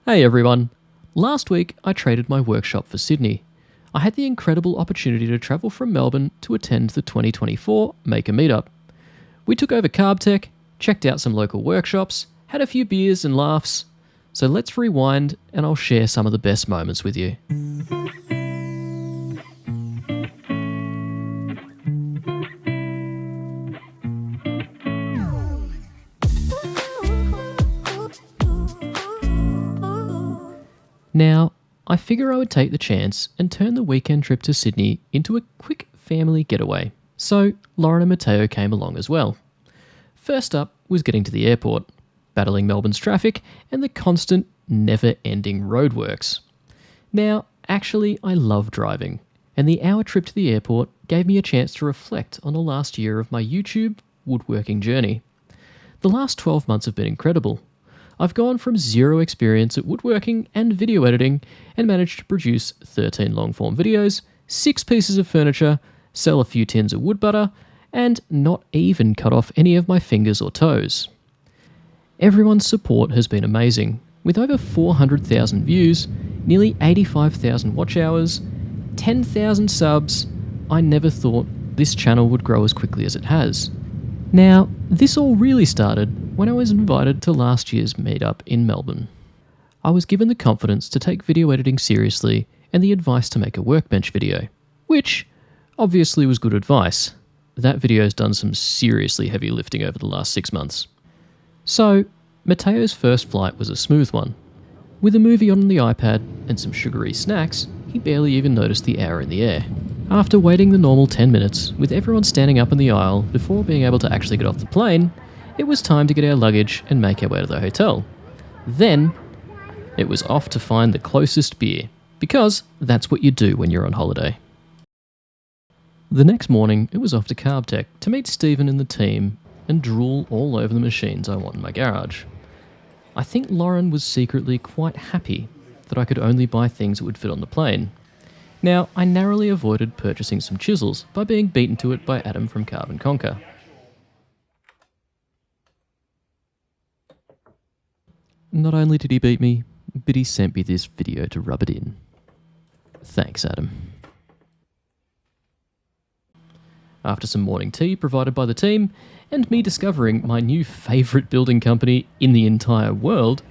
Hey everyone! Last week I traded my workshop for Sydney. I had the incredible opportunity to travel from Melbourne to attend the 2024 Maker Meetup. We took over CarbTech, checked out some local workshops, had a few beers and laughs. So let's rewind and I'll share some of the best moments with you. Now, I figure I would take the chance and turn the weekend trip to Sydney into a quick family getaway. So Lauren and Matteo came along as well. First up was getting to the airport, battling Melbourne's traffic and the constant, never-ending roadworks. Now, actually, I love driving, and the hour trip to the airport gave me a chance to reflect on the last year of my YouTube woodworking journey. The last 12 months have been incredible. I've gone from zero experience at woodworking and video editing and managed to produce 13 long-form videos, 6 pieces of furniture, sell a few tins of wood butter, and not even cut off any of my fingers or toes. Everyone's support has been amazing, with over 400,000 views, nearly 85,000 watch hours, 10,000 subs. I never thought this channel would grow as quickly as it has. Now, this all really started when I was invited to last year's meetup in Melbourne. I was given the confidence to take video editing seriously and the advice to make a workbench video, which obviously was good advice. That video's done some seriously heavy lifting over the last 6 months. So, Matteo's first flight was a smooth one. With a movie on the iPad and some sugary snacks, he barely even noticed the hour in the air. After waiting the normal 10 minutes, with everyone standing up in the aisle before being able to actually get off the plane, it was time to get our luggage and make our way to the hotel. Then, it was off to find the closest beer, because that's what you do when you're on holiday. The next morning, it was off to CarbTech to meet Stephen and the team and drool all over the machines I want in my garage. I think Lauren was secretly quite happy that I could only buy things that would fit on the plane. Now, I narrowly avoided purchasing some chisels by being beaten to it by Adam from Carve & Conquer. Not only did he beat me, but he sent me this video to rub it in. Thanks, Adam. After some morning tea provided by the team, and me discovering my new favourite building company in the entire world,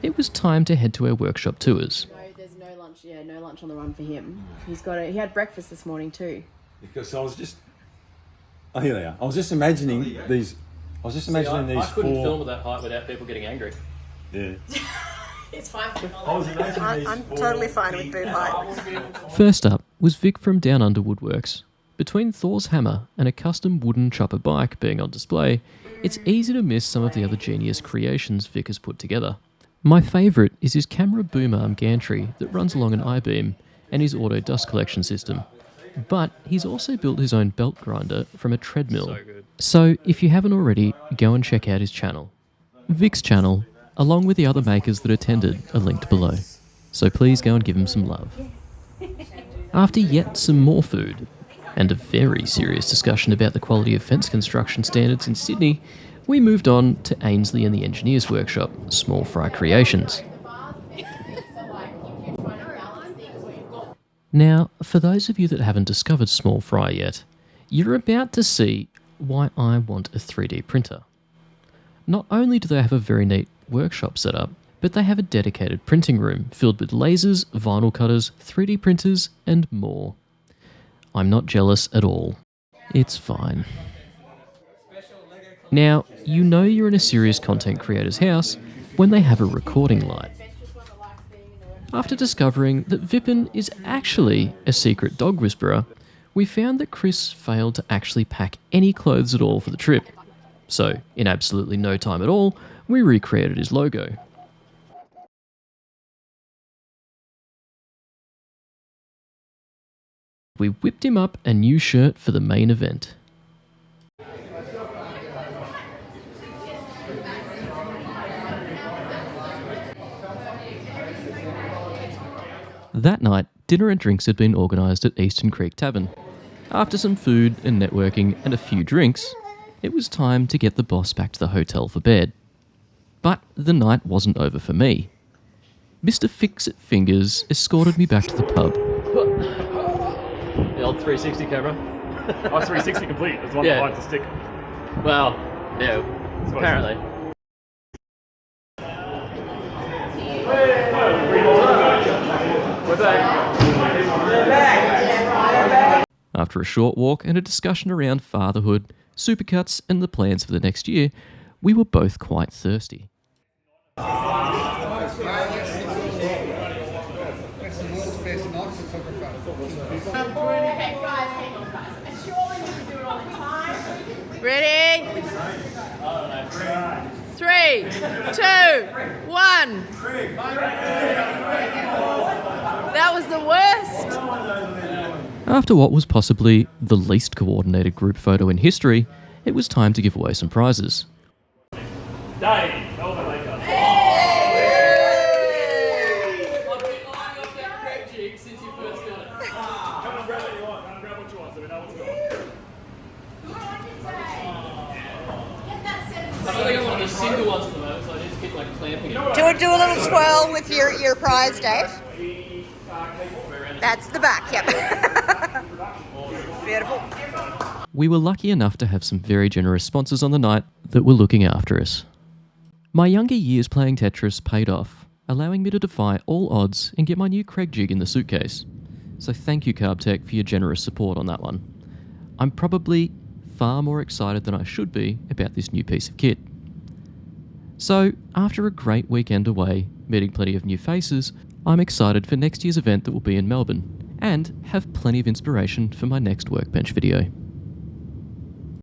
it was time to head to our workshop tours. No, there's no lunch. Yeah, no lunch on the run for him. He had breakfast this morning too. Because I was just... Oh, here they are. I was just imagining these... I couldn't film at that height without people getting angry. Yeah. It's fine. I'm totally fine with boot height. First up was Vic from Down Under Woodworks. Between Thor's hammer and a custom wooden chopper bike being on display, it's easy to miss some of the other genius creations Vic has put together. My favourite is his camera boom arm gantry that runs along an I-beam and his auto dust collection system. But he's also built his own belt grinder from a treadmill. So if you haven't already, go and check out his channel. Vic's channel, along with the other makers that attended, are linked below. So please go and give him some love. After yet some more food, and a very serious discussion about the quality of fence construction standards in Sydney, we moved on to Ainsley and the Engineers Workshop, Small Fry Creations. Now, for those of you that haven't discovered Small Fry yet, you're about to see why I want a 3D printer. Not only do they have a very neat workshop setup, but they have a dedicated printing room filled with lasers, vinyl cutters, 3D printers, and more. I'm not jealous at all. It's fine. Now, you know you're in a serious content creator's house when they have a recording light. After discovering that Vipin is actually a secret dog whisperer, we found that Chris failed to actually pack any clothes at all for the trip. So, in absolutely no time at all, we recreated his logo. We whipped him up a new shirt for the main event. That night, dinner and drinks had been organised at Eastern Creek Tavern. After some food and networking and a few drinks, it was time to get the boss back to the hotel for bed. But the night wasn't over for me. Mr. Fix-It-Fingers escorted me back to the pub. The old 360 camera. Oh, 360 complete. There's one Yeah. that hides the stick. Well, yeah, apparently. We're back. After a short walk and a discussion around fatherhood, supercuts and the plans for the next year, we were both quite thirsty. Ready? 3, 2, 1. That was the worst. After what was possibly the least coordinated group photo in history, it was time to give away some prizes. Dave, Melbourne Maker. Come and grab what you want. Come and grab what you want so we know what's going on. I think I'm one of the single ones at the moment, so I just keep like clamping it. Do a little twirl with your prize, Dave. That's the back, yep. Beautiful. We were lucky enough to have some very generous sponsors on the night that were looking after us. My younger years playing Tetris paid off, allowing me to defy all odds and get my new Craig jig in the suitcase. So thank you, CarbTech, for your generous support on that one. I'm probably far more excited than I should be about this new piece of kit. So, after a great weekend away, meeting plenty of new faces, I'm excited for next year's event that will be in Melbourne, and have plenty of inspiration for my next workbench video.